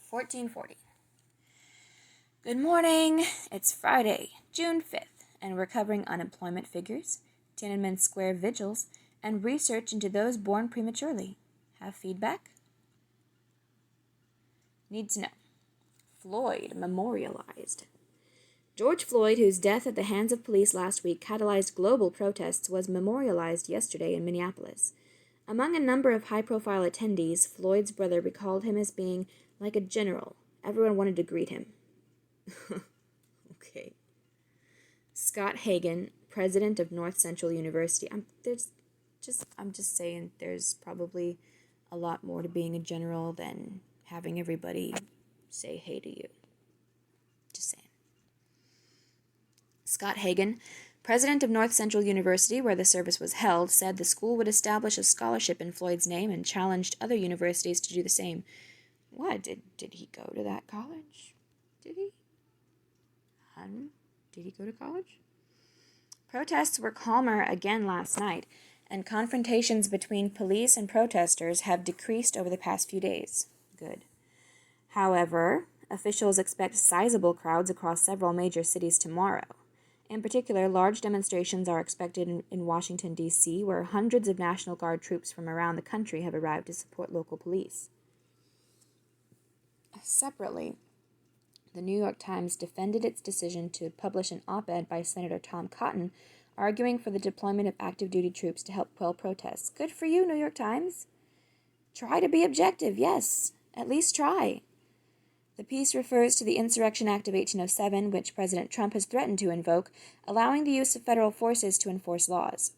1440. Good morning. It's Friday, June 5th, and we're covering unemployment figures, Tiananmen Square vigils, and research into those born prematurely. Have feedback? Need to know. Floyd memorialized. George Floyd, whose death at the hands of police last week catalyzed global protests, was memorialized yesterday in Minneapolis. Among a number of high-profile attendees, Floyd's brother recalled him as being like a general. Everyone wanted to greet him. Okay. Scott Hagan, president of North Central University. I'm just saying there's probably a lot more to being a general than having everybody say hey to you. Just saying. Scott Hagan, president of North Central University, where the service was held, said the school would establish a scholarship in Floyd's name and challenged other universities to do the same. What? Did he go to that college? Did he? Did he go to college? Protests were calmer again last night, and confrontations between police and protesters have decreased over the past few days. Good. However, officials expect sizable crowds across several major cities tomorrow. In particular, large demonstrations are expected in Washington, D.C., where hundreds of National Guard troops from around the country have arrived to support local police. Separately, the New York Times defended its decision to publish an op-ed by Senator Tom Cotton, arguing for the deployment of active duty troops to help quell protests. Good for you, New York Times. Try to be objective, yes. At least try. The piece refers to the Insurrection Act of 1807, which President Trump has threatened to invoke, allowing the use of federal forces to enforce laws.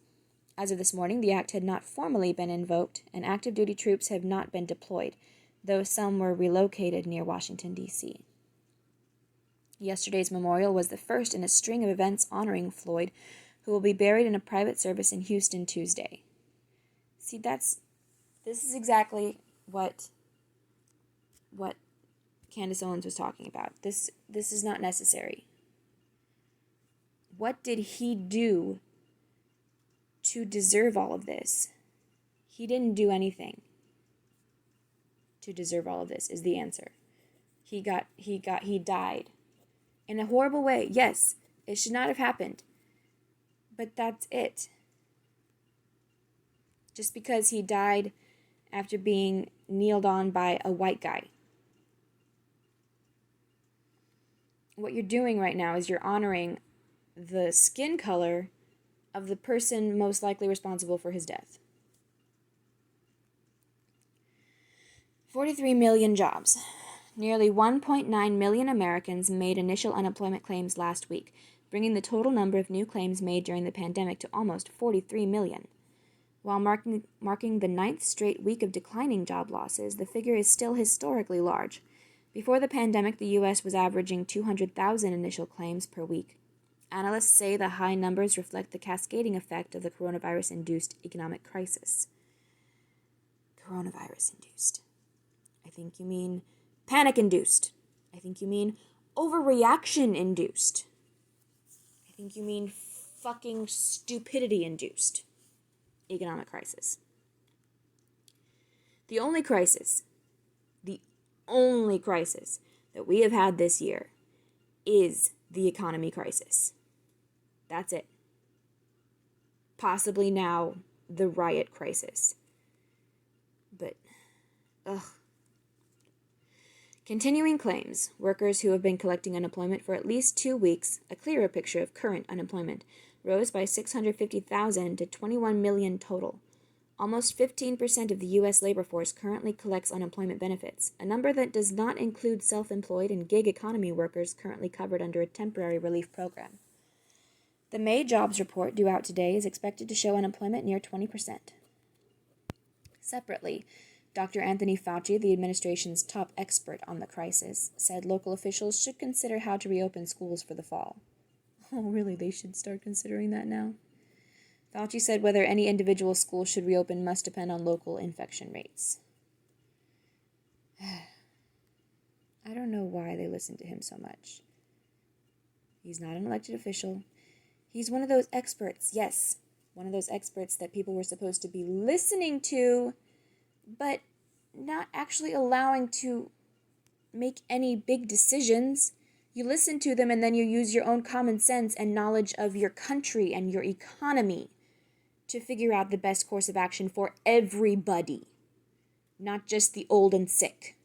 As of this morning, the act had not formally been invoked, and active duty troops have not been deployed, though some were relocated near Washington, D.C. Yesterday's memorial was the first in a string of events honoring Floyd, who will be buried in a private service in Houston Tuesday. See, this is exactly what Candace Owens was talking about. This is not necessary. What did he do to deserve all of this? He didn't do anything to deserve all of this, is the answer. He died. In a horrible way. Yes, it should not have happened. But that's it. Just because he died after being kneeled on by a white guy. What you're doing right now is you're honoring the skin color of the person most likely responsible for his death. 43 million jobs. Nearly 1.9 million Americans made initial unemployment claims last week, bringing the total number of new claims made during the pandemic to almost 43 million. While marking the ninth straight week of declining job losses, the figure is still historically large. Before the pandemic, the U.S. was averaging 200,000 initial claims per week. Analysts say the high numbers reflect the cascading effect of the coronavirus-induced economic crisis. Coronavirus-induced. I think you mean panic-induced. I think you mean overreaction-induced. I think you mean fucking stupidity-induced economic crisis. The only crisis that we have had this year is the economy crisis. That's it. Possibly now the riot crisis. But, Continuing claims, workers who have been collecting unemployment for at least 2 weeks, a clearer picture of current unemployment, rose by 650,000 to 21 million total. Almost 15% of the U.S. labor force currently collects unemployment benefits, a number that does not include self-employed and gig economy workers currently covered under a temporary relief program. The May jobs report due out today is expected to show unemployment near 20%. Separately, Dr. Anthony Fauci, the administration's top expert on the crisis, said local officials should consider how to reopen schools for the fall. Oh, really? They should start considering that now? Fauci said whether any individual school should reopen must depend on local infection rates. I don't know why they listen to him so much. He's not an elected official. He's one of those experts, yes, one of those experts that people were supposed to be listening to, but not actually allowing to make any big decisions. You listen to them and then you use your own common sense and knowledge of your country and your economy to figure out the best course of action for everybody, not just the old and sick.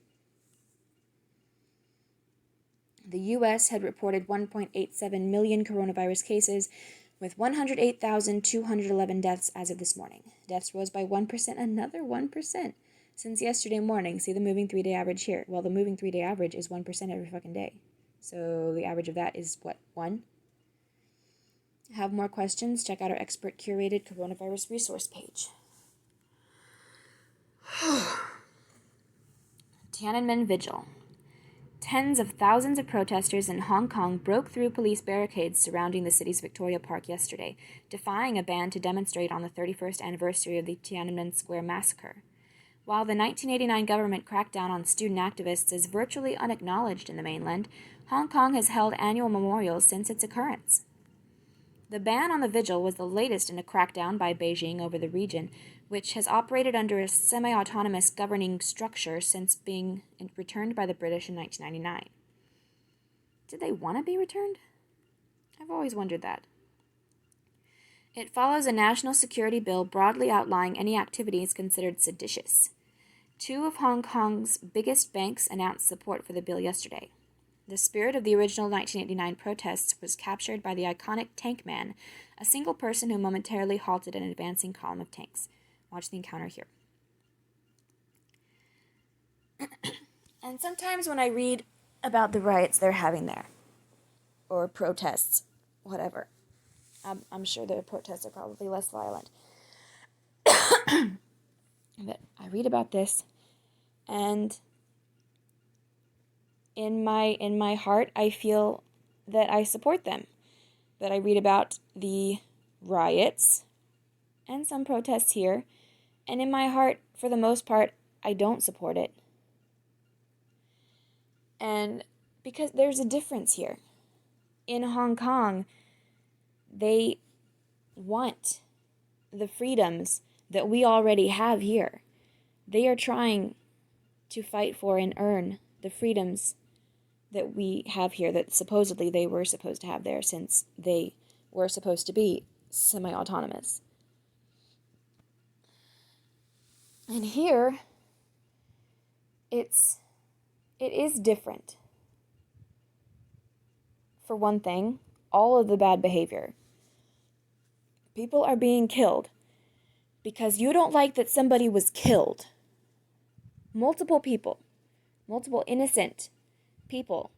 The U.S. had reported 1.87 million coronavirus cases, with 108,211 deaths as of this morning. Deaths rose by 1%, another 1%, since yesterday morning. See the moving 3-day average here. Well, the moving 3-day average is 1% every fucking day. So the average of that is what, 1? Have more questions? Check out our expert-curated coronavirus resource page. Tiananmen Vigil. Tens of thousands of protesters in Hong Kong broke through police barricades surrounding the city's Victoria Park yesterday, defying a ban to demonstrate on the 31st anniversary of the Tiananmen Square massacre. While the 1989 government crackdown on student activists is virtually unacknowledged in the mainland, Hong Kong has held annual memorials since its occurrence. The ban on the vigil was the latest in a crackdown by Beijing over the region, which has operated under a semi-autonomous governing structure since being returned by the British in 1999. Did they want to be returned? I've always wondered that. It follows a national security bill broadly outlining any activities considered seditious. 2 of Hong Kong's biggest banks announced support for the bill yesterday. The spirit of the original 1989 protests was captured by the iconic Tank Man, a single person who momentarily halted an advancing column of tanks. Watch the encounter here. And sometimes when I read about the riots they're having there, or protests, whatever, I'm sure their protests are probably less violent. But I read about this, and in my heart, I feel that I support them. But I read about the riots and some protests here, and in my heart, for the most part, I don't support it. And because there's a difference here. In Hong Kong, they want the freedoms that we already have here. They are trying to fight for and earn the freedoms that we have here that supposedly they were supposed to have there, since they were supposed to be semi-autonomous. And here, it is different. For one thing, all of the bad behavior. People are being killed because you don't like that somebody was killed. Multiple people, multiple innocent people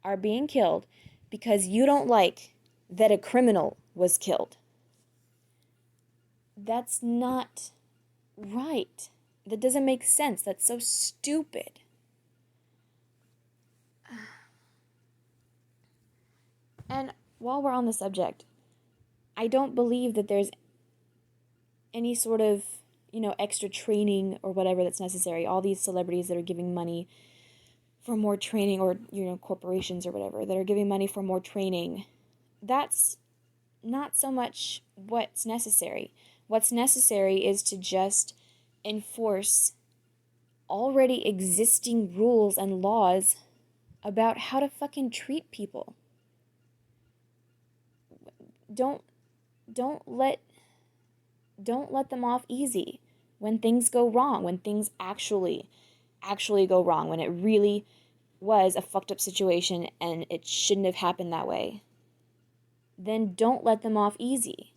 are being killed because you don't like that a criminal was killed. That's not right. That doesn't make sense. That's so stupid. And while we're on the subject, I don't believe that there's any sort of, extra training or whatever that's necessary. All these celebrities that are giving money for more training, or, corporations or whatever that are giving money for more training, that's not so much what's necessary. What's necessary is to just enforce already existing rules and laws about how to fucking treat people. Don't let them off easy when things go wrong, when things actually go wrong, when it really was a fucked up situation and it shouldn't have happened that way. Then don't let them off easy.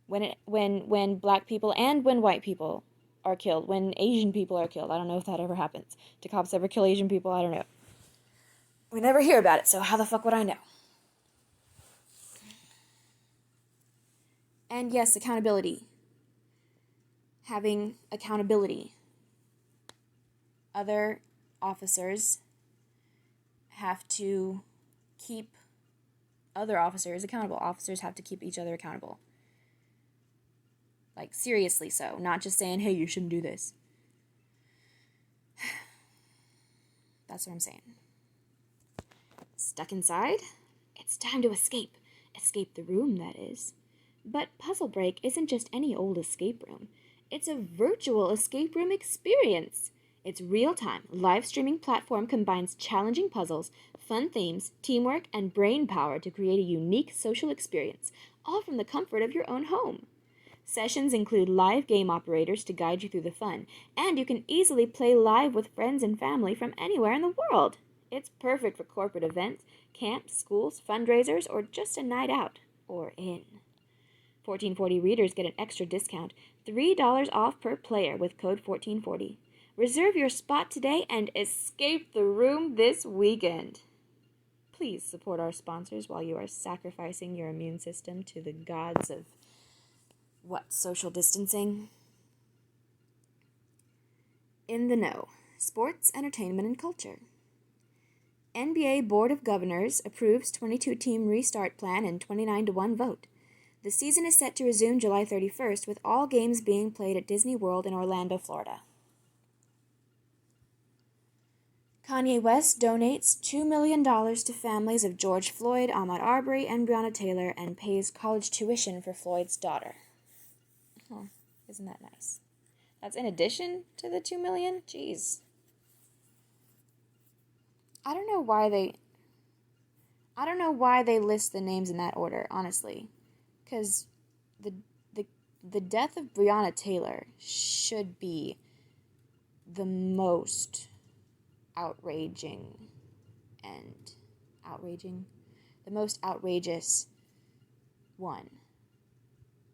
When black people and when white people are killed, when Asian people are killed, I don't know if that ever happens. Do cops ever kill Asian people? I don't know. We never hear about it, so how the fuck would I know? And yes, accountability. Having accountability. Other officers have to keep other officers accountable. Officers have to keep each other accountable. Like, seriously so. Not just saying, hey, you shouldn't do this. That's what I'm saying. Stuck inside? It's time to escape. Escape the room, that is. But Puzzle Break isn't just any old escape room. It's a virtual escape room experience. Its real-time, live-streaming platform combines challenging puzzles, fun themes, teamwork, and brain power to create a unique social experience, all from the comfort of your own home. Sessions include live game operators to guide you through the fun, and you can easily play live with friends and family from anywhere in the world. It's perfect for corporate events, camps, schools, fundraisers, or just a night out or in. 1440 readers get an extra discount, $3 off per player with code 1440. Reserve your spot today and escape the room this weekend. Please support our sponsors while you are sacrificing your immune system to the gods of social distancing? In the know, sports, entertainment, and culture. NBA Board of Governors approves 22-team restart plan in 29-1 vote. The season is set to resume July 31st, with all games being played at Disney World in Orlando, Florida. Kanye West donates $2 million to families of George Floyd, Ahmaud Arbery, and Breonna Taylor, and pays college tuition for Floyd's daughter. Oh, isn't that nice? That's in addition to the $2 million? Jeez. I don't know why they list the names in that order, honestly. Because the death of Breonna Taylor should be the most outraging, the most outrageous one.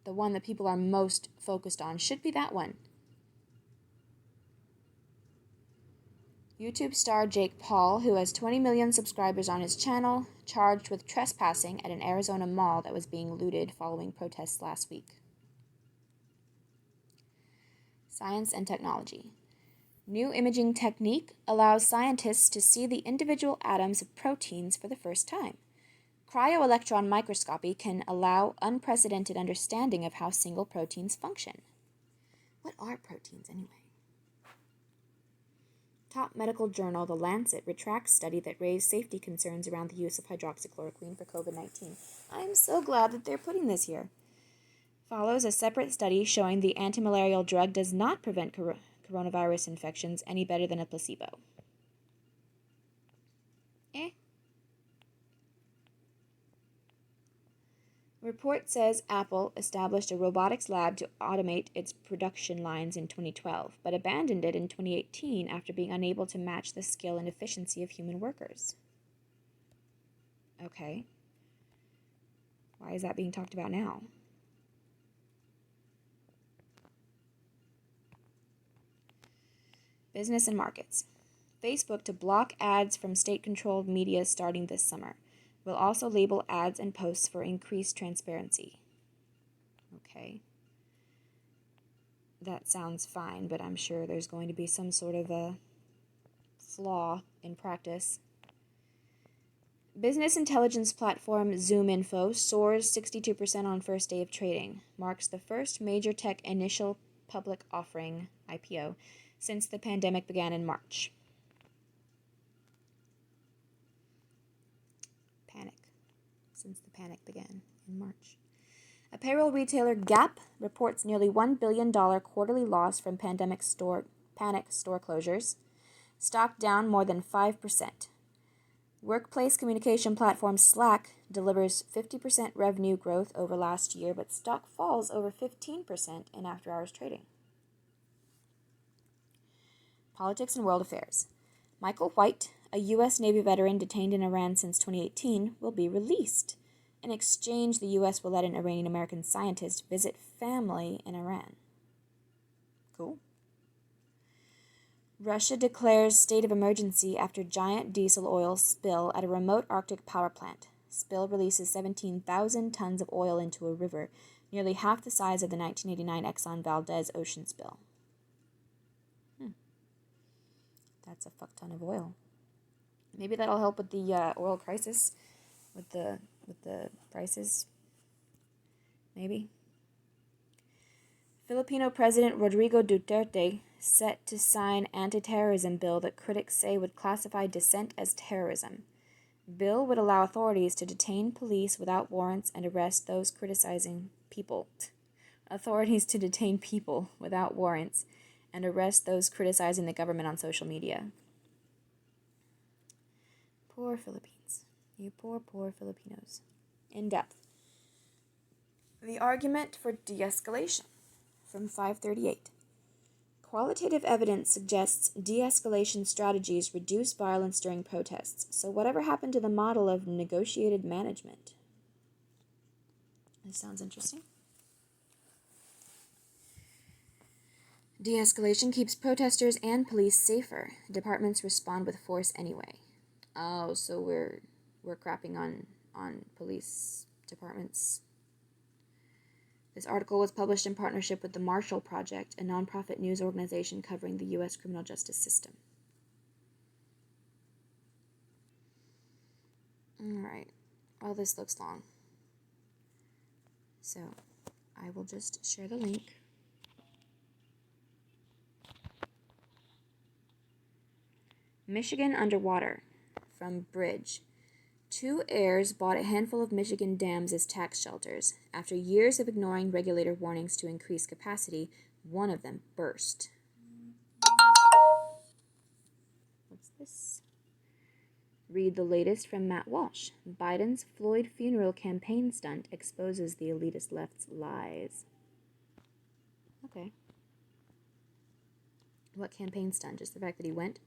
The one that people are most focused on should be that one. YouTube star Jake Paul, who has 20 million subscribers on his channel, charged with trespassing at an Arizona mall that was being looted following protests last week. Science and technology. New imaging technique allows scientists to see the individual atoms of proteins for the first time. Cryo-electron microscopy can allow unprecedented understanding of how single proteins function. What are proteins anyway? Top medical journal The Lancet retracts study that raised safety concerns around the use of hydroxychloroquine for COVID-19. I'm so glad that they're putting this here. Follows a separate study showing the antimalarial drug does not prevent coronavirus infections any better than a placebo. Report says Apple established a robotics lab to automate its production lines in 2012, but abandoned it in 2018 after being unable to match the skill and efficiency of human workers. Okay. Why is that being talked about now? Business and markets. Facebook to block ads from state-controlled media starting this summer. Will also label ads and posts for increased transparency. Okay. That sounds fine, but I'm sure there's going to be some sort of a flaw in practice. Business intelligence platform ZoomInfo soars 62% on first day of trading. Marks the first major tech initial public offering, IPO, since the pandemic began in March. Since the panic began in March. Apparel retailer Gap reports nearly $1 billion quarterly loss from panic store closures. Stock down more than 5%. Workplace communication platform Slack delivers 50% revenue growth over last year, but stock falls over 15% in after-hours trading. Politics and world affairs. Michael White, a U.S. Navy veteran detained in Iran since 2018, will be released. In exchange, the U.S. will let an Iranian-American scientist visit family in Iran. Cool. Russia declares state of emergency after giant diesel oil spill at a remote Arctic power plant. Spill releases 17,000 tons of oil into a river, nearly half the size of the 1989 Exxon Valdez ocean spill. That's a fuck ton of oil. Maybe that'll help with the oil crisis, with the prices. Maybe. Filipino President Rodrigo Duterte set to sign anti-terrorism bill that critics say would classify dissent as terrorism. Bill would allow authorities to detain police without warrants and arrest those criticizing people. Authorities to detain people without warrants and arrest those criticizing the government on social media. Poor Philippines. You poor, poor Filipinos. In depth. The argument for de-escalation from 538. Qualitative evidence suggests de-escalation strategies reduce violence during protests. So whatever happened to the model of negotiated management? This sounds interesting. De-escalation keeps protesters and police safer. Departments respond with force anyway. Oh, so we're crapping on police departments. This article was published in partnership with the Marshall Project, a nonprofit news organization covering the U.S. criminal justice system. Alright, well, this looks long. So, I will just share the link. Michigan underwater, from Bridge. 2 heirs bought a handful of Michigan dams as tax shelters. After years of ignoring regulator warnings to increase capacity, one of them burst. What's this? Read the latest from Matt Walsh. Biden's Floyd funeral campaign stunt exposes the elitist left's lies. Okay. What campaign stunt? Just the fact that he went?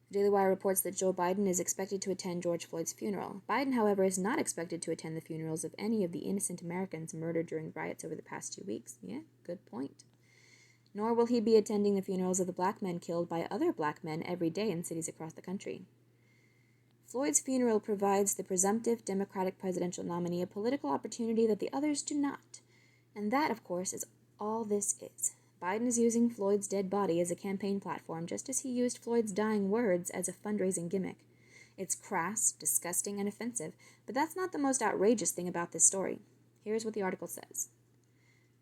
Daily Wire reports that Joe Biden is expected to attend George Floyd's funeral. Biden, however, is not expected to attend the funerals of any of the innocent Americans murdered during riots over the past 2 weeks. Yeah, good point. Nor will he be attending the funerals of the black men killed by other black men every day in cities across the country. Floyd's funeral provides the presumptive Democratic presidential nominee a political opportunity that the others do not. And that, of course, is all this is. Biden is using Floyd's dead body as a campaign platform, just as he used Floyd's dying words as a fundraising gimmick. It's crass, disgusting, and offensive, but that's not the most outrageous thing about this story. Here's what the article says.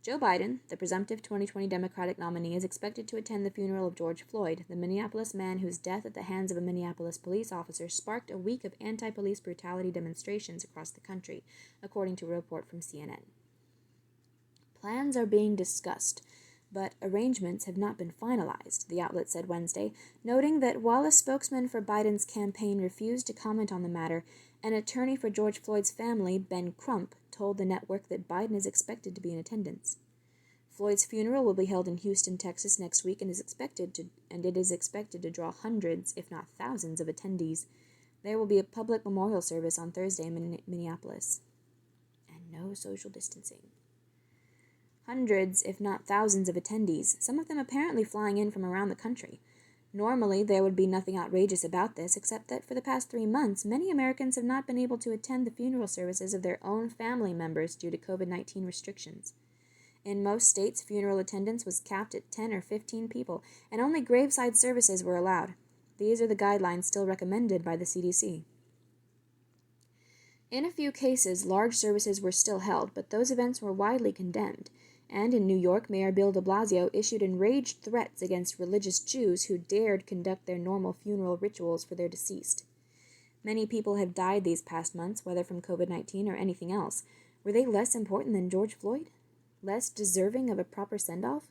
Joe Biden, the presumptive 2020 Democratic nominee, is expected to attend the funeral of George Floyd, the Minneapolis man whose death at the hands of a Minneapolis police officer sparked a week of anti-police brutality demonstrations across the country, according to a report from CNN. Plans are being discussed, but arrangements have not been finalized, the outlet said Wednesday, noting that while a spokesman for Biden's campaign refused to comment on the matter, an attorney for George Floyd's family, Ben Crump, told the network that Biden is expected to be in attendance. Floyd's funeral will be held in Houston, Texas next week and it is expected to draw hundreds, if not thousands, of attendees. There will be a public memorial service on Thursday in Minneapolis. And no social distancing. Hundreds, if not thousands, of attendees, some of them apparently flying in from around the country. Normally, there would be nothing outrageous about this, except that for the past 3 months, many Americans have not been able to attend the funeral services of their own family members due to COVID-19 restrictions. In most states, funeral attendance was capped at 10 or 15 people, and only graveside services were allowed. These are the guidelines still recommended by the CDC. In a few cases, large services were still held, but those events were widely condemned. And in New York, Mayor Bill de Blasio issued enraged threats against religious Jews who dared conduct their normal funeral rituals for their deceased. Many people have died these past months, whether from COVID-19 or anything else. Were they less important than George Floyd? Less deserving of a proper send-off?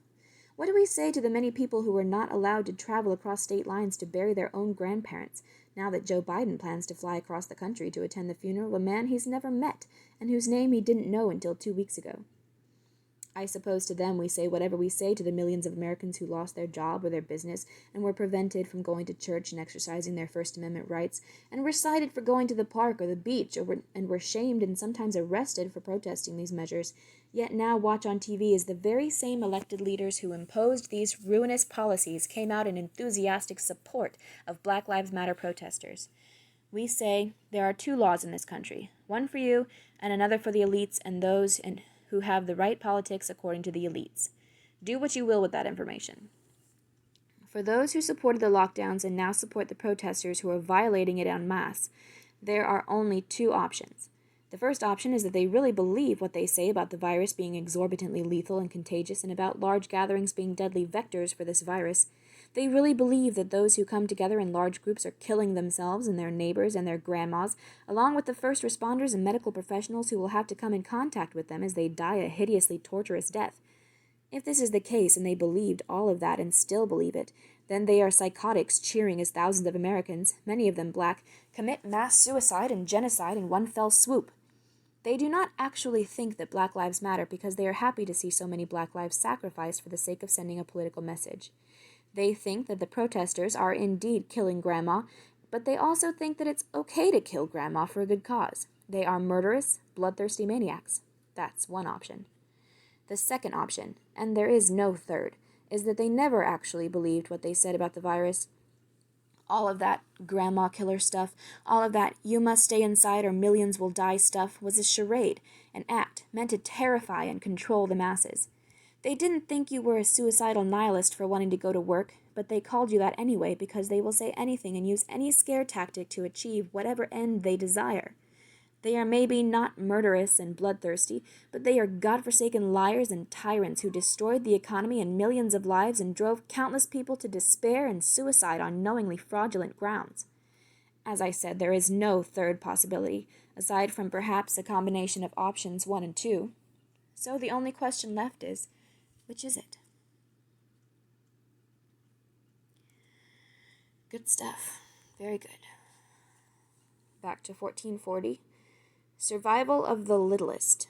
What do we say to the many people who were not allowed to travel across state lines to bury their own grandparents, now that Joe Biden plans to fly across the country to attend the funeral of a man he's never met and whose name he didn't know until 2 weeks ago? I suppose to them we say whatever we say to the millions of Americans who lost their job or their business and were prevented from going to church and exercising their First Amendment rights, and were cited for going to the park or the beach, and were shamed and sometimes arrested for protesting these measures, yet now watch on TV as the very same elected leaders who imposed these ruinous policies came out in enthusiastic support of Black Lives Matter protesters. We say there are 2 laws in this country, one for you and another for the elites and those who have the right politics according to the elites. Do what you will with that information. For those who supported the lockdowns and now support the protesters who are violating it en masse, there are only 2 options. The first option is that they really believe what they say about the virus being exorbitantly lethal and contagious and about large gatherings being deadly vectors for this virus. They really believe that those who come together in large groups are killing themselves and their neighbors and their grandmas, along with the first responders and medical professionals who will have to come in contact with them as they die a hideously torturous death. If this is the case and they believed all of that and still believe it, then they are psychotics cheering as thousands of Americans, many of them black, commit mass suicide and genocide in one fell swoop. They do not actually think that Black Lives Matter because they are happy to see so many Black lives sacrificed for the sake of sending a political message. They think that the protesters are indeed killing Grandma, but they also think that it's okay to kill Grandma for a good cause. They are murderous, bloodthirsty maniacs. That's one option. The second option, and there is no third, is that they never actually believed what they said about the virus. All of that grandma killer stuff, all of that you must stay inside or millions will die stuff was a charade, an act meant to terrify and control the masses. They didn't think you were a suicidal nihilist for wanting to go to work, but they called you that anyway because they will say anything and use any scare tactic to achieve whatever end they desire. They are maybe not murderous and bloodthirsty, but they are godforsaken liars and tyrants who destroyed the economy and millions of lives and drove countless people to despair and suicide on knowingly fraudulent grounds. As I said, there is no third possibility, aside from perhaps a combination of options 1 and 2. So the only question left is, which is it? Good stuff. Very good. Back to 1440. Survival of the littlest.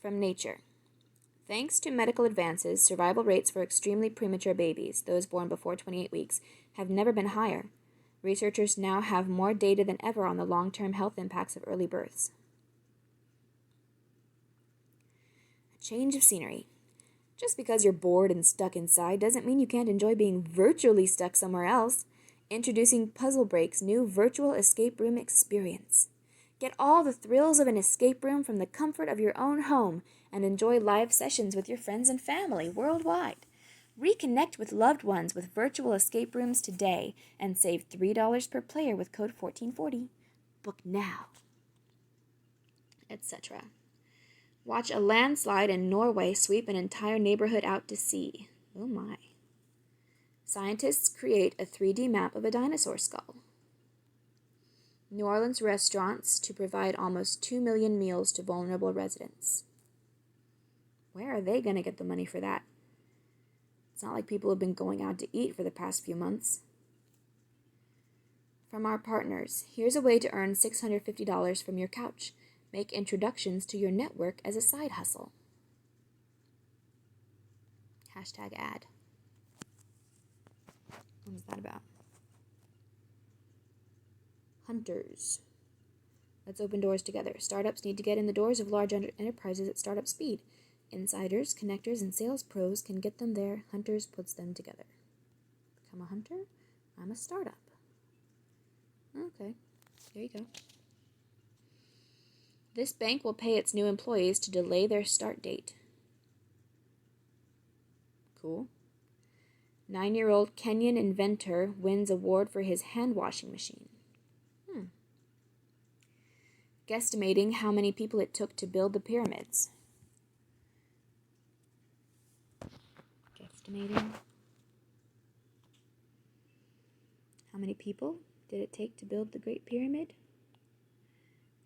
From Nature. Thanks to medical advances, survival rates for extremely premature babies, those born before 28 weeks, have never been higher. Researchers now have more data than ever on the long-term health impacts of early births. A change of scenery. Just because you're bored and stuck inside doesn't mean you can't enjoy being virtually stuck somewhere else. Introducing Puzzle Break's new virtual escape room experience. Get all the thrills of an escape room from the comfort of your own home and enjoy live sessions with your friends and family worldwide. Reconnect with loved ones with virtual escape rooms today and save $3 per player with code 1440. Book now. Etc. Watch a landslide in Norway sweep an entire neighborhood out to sea. Oh my. Scientists create a 3D map of a dinosaur skull. New Orleans restaurants to provide almost 2 million meals to vulnerable residents. Where are they going to get the money for that? It's not like people have been going out to eat for the past few months. From our partners, here's a way to earn $650 from your couch. Make introductions to your network as a side hustle. #ad. What is that about? Hunters. Let's open doors together. Startups need to get in the doors of large enterprises at startup speed. Insiders, connectors, and sales pros can get them there. Hunters puts them together. Become a hunter? I'm a startup. Okay, there you go. This bank will pay its new employees to delay their start date. Cool. 9-year-old Kenyan inventor wins award for his hand-washing machine. Guesstimating how many people it took to build the pyramids. Guesstimating. How many people did it take to build the Great Pyramid?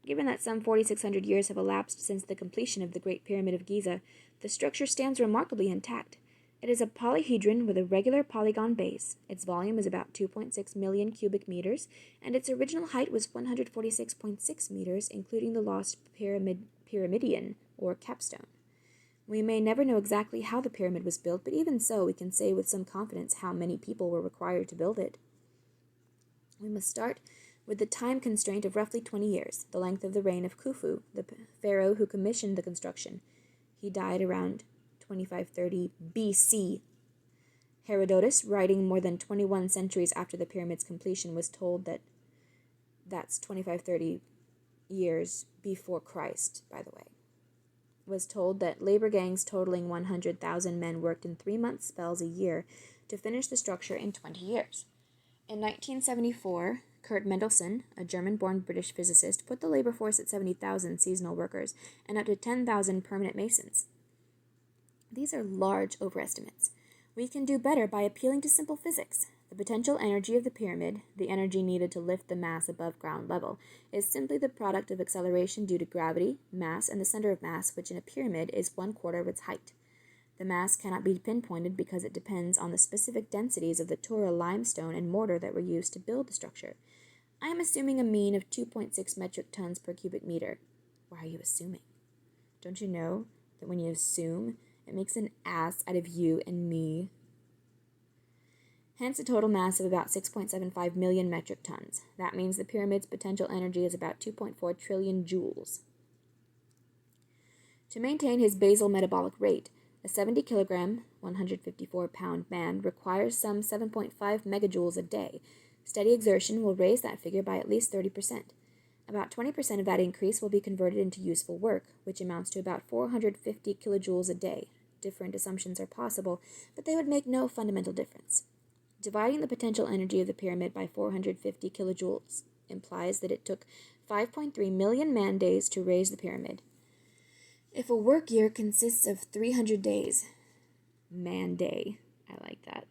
Given that some 4,600 years have elapsed since the completion of the Great Pyramid of Giza, the structure stands remarkably intact. It is a polyhedron with a regular polygon base. Its volume is about 2.6 million cubic meters, and its original height was 146.6 meters, including the lost pyramidion, or capstone. We may never know exactly how the pyramid was built, but even so, we can say with some confidence how many people were required to build it. We must start with the time constraint of roughly 20 years, the length of the reign of Khufu, the pharaoh who commissioned the construction. He died around 2530 BC. Herodotus, writing more than 21 centuries after the pyramid's completion, was told that that's 2530 years before Christ, by the way, was told that labor gangs totaling 100,000 men worked in 3-month spells a year to finish the structure in 20 years. In 1974, Kurt Mendelssohn, a German-born British physicist, put the labor force at 70,000 seasonal workers and up to 10,000 permanent masons. These are large overestimates. We can do better by appealing to simple physics. The potential energy of the pyramid, the energy needed to lift the mass above ground level, is simply the product of acceleration due to gravity, mass, and the center of mass, which in a pyramid is 1/4 of its height. The mass cannot be pinpointed because it depends on the specific densities of the Tora limestone and mortar that were used to build the structure. I am assuming a mean of 2.6 metric tons per cubic meter. Why are you assuming? Don't you know that when you assume, it makes an ass out of you and me? Hence a total mass of about 6.75 million metric tons. That means the pyramid's potential energy is about 2.4 trillion joules. To maintain his basal metabolic rate, a 70-kilogram, 154-pound man requires some 7.5 megajoules a day. Steady exertion will raise that figure by at least 30%. About 20% of that increase will be converted into useful work, which amounts to about 450 kilojoules a day. Different assumptions are possible, but they would make no fundamental difference. Dividing the potential energy of the pyramid by 450 kilojoules implies that it took 5.3 million man-days to raise the pyramid. If a work year consists of 300 days, man-day, I like that.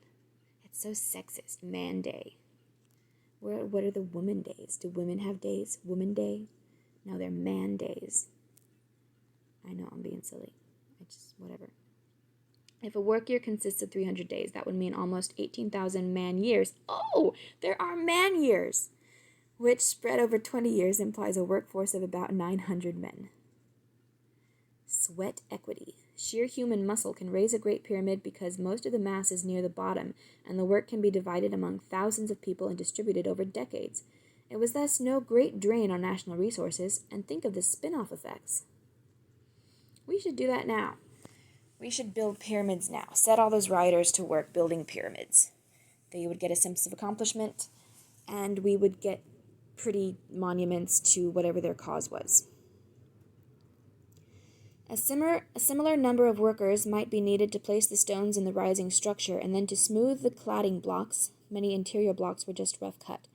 It's so sexist, man-day. What are the woman days? Do women have days? Woman day? No, they're man days. I know, I'm being silly. Whatever. If a work year consists of 300 days, that would mean almost 18,000 man years. Oh, there are man years! Which, spread over 20 years, implies a workforce of about 900 men. Sweat equity. Sheer human muscle can raise a great pyramid because most of the mass is near the bottom, and the work can be divided among thousands of people and distributed over decades. It was thus no great drain on national resources, and think of the spin-off effects. We should do that now. We should build pyramids now. Set all those rioters to work building pyramids. They would get a sense of accomplishment, and we would get pretty monuments to whatever their cause was. A similar number of workers might be needed to place the stones in the rising structure and then to smooth the cladding blocks. Many interior blocks were just rough cut.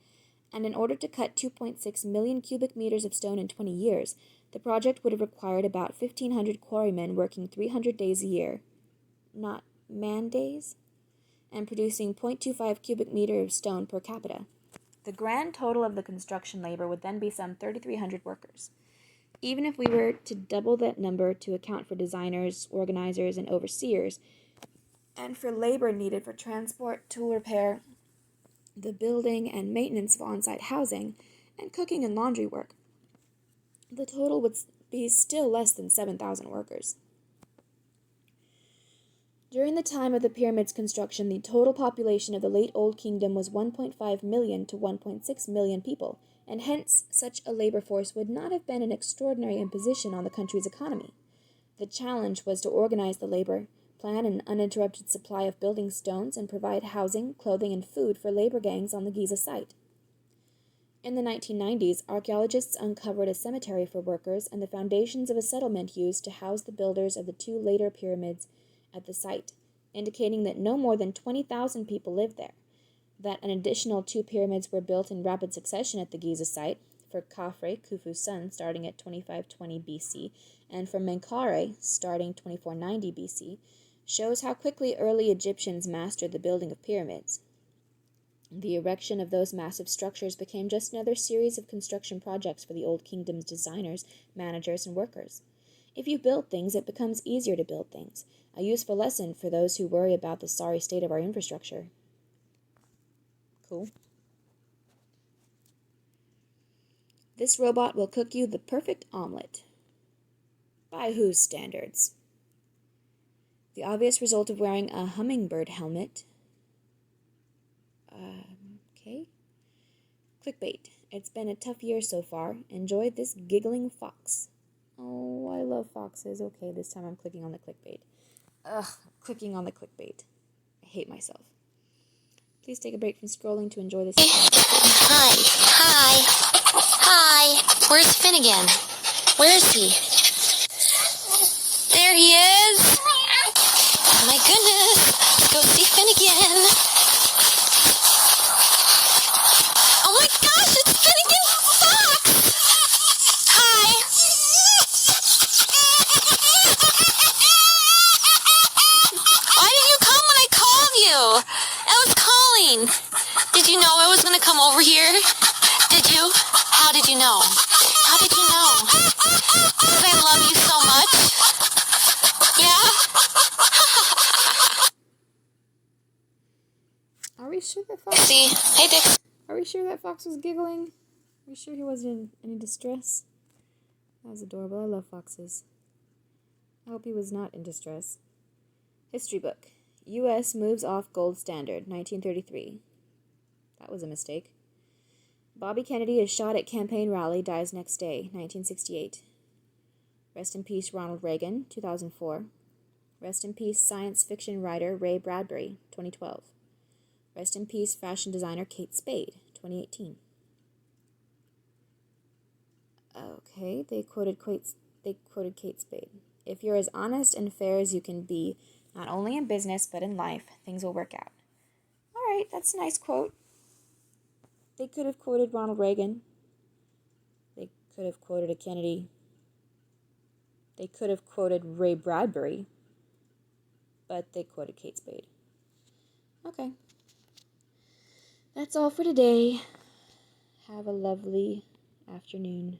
And in order to cut 2.6 million cubic meters of stone in 20 years, the project would have required about 1,500 quarrymen working 300 days a year, not man days, and producing 0.25 cubic meter of stone per capita. The grand total of the construction labor would then be some 3,300 workers. Even if we were to double that number to account for designers, organizers, and overseers, and for labor needed for transport, tool repair, the building and maintenance of on-site housing, and cooking and laundry work, the total would be still less than 7,000 workers. During the time of the pyramid's construction, the total population of the late Old Kingdom was 1.5 million to 1.6 million people, and hence such a labor force would not have been an extraordinary imposition on the country's economy. The challenge was to organize the labor, plan an uninterrupted supply of building stones, and provide housing, clothing, and food for labor gangs on the Giza site. In the 1990s, archaeologists uncovered a cemetery for workers and the foundations of a settlement used to house the builders of the two later pyramids at the site, indicating that no more than 20,000 people lived there. That an additional 2 pyramids were built in rapid succession at the Giza site, for Khafre, Khufu's son, starting at 2520 BC, and for Menkaure, starting 2490 BC, shows how quickly early Egyptians mastered the building of pyramids. The erection of those massive structures became just another series of construction projects for the Old Kingdom's designers, managers, and workers. If you build things, it becomes easier to build things, a useful lesson for those who worry about the sorry state of our infrastructure. Cool. This robot will cook you the perfect omelet. By whose standards? The obvious result of wearing a hummingbird helmet. Okay. Clickbait. It's been a tough year so far. Enjoy this giggling fox. Oh, I love foxes. Okay, this time I'm clicking on the clickbait. Clicking on the clickbait. I hate myself. Please take a break from scrolling to enjoy this. Hi. Where's Finnegan? Where is he? There he is. Oh my goodness. Let's go see Finnegan. Oh my gosh, it's Finnegan Fox. Hi. Why didn't you come when I called you? I was calling. come over here? Did you? How did you know? How did you know? Because I love you so much. Yeah? Are we sure that Fox? See? Hey, Dick. Are we sure that Fox was giggling? Are we sure he wasn't in any distress? That was adorable. I love foxes. I hope he was not in distress. History book. U.S. moves off gold standard, 1933. That was a mistake. Bobby Kennedy is shot at campaign rally, dies next day, 1968. Rest in peace, Ronald Reagan, 2004. Rest in peace, science fiction writer Ray Bradbury, 2012. Rest in peace, fashion designer Kate Spade, 2018. Okay, they quoted Kate Spade. If you're as honest and fair as you can be, not only in business but in life, things will work out. All right, that's a nice quote. They could have quoted Ronald Reagan. They could have quoted a Kennedy. They could have quoted Ray Bradbury. But they quoted Kate Spade. Okay. That's all for today. Have a lovely afternoon.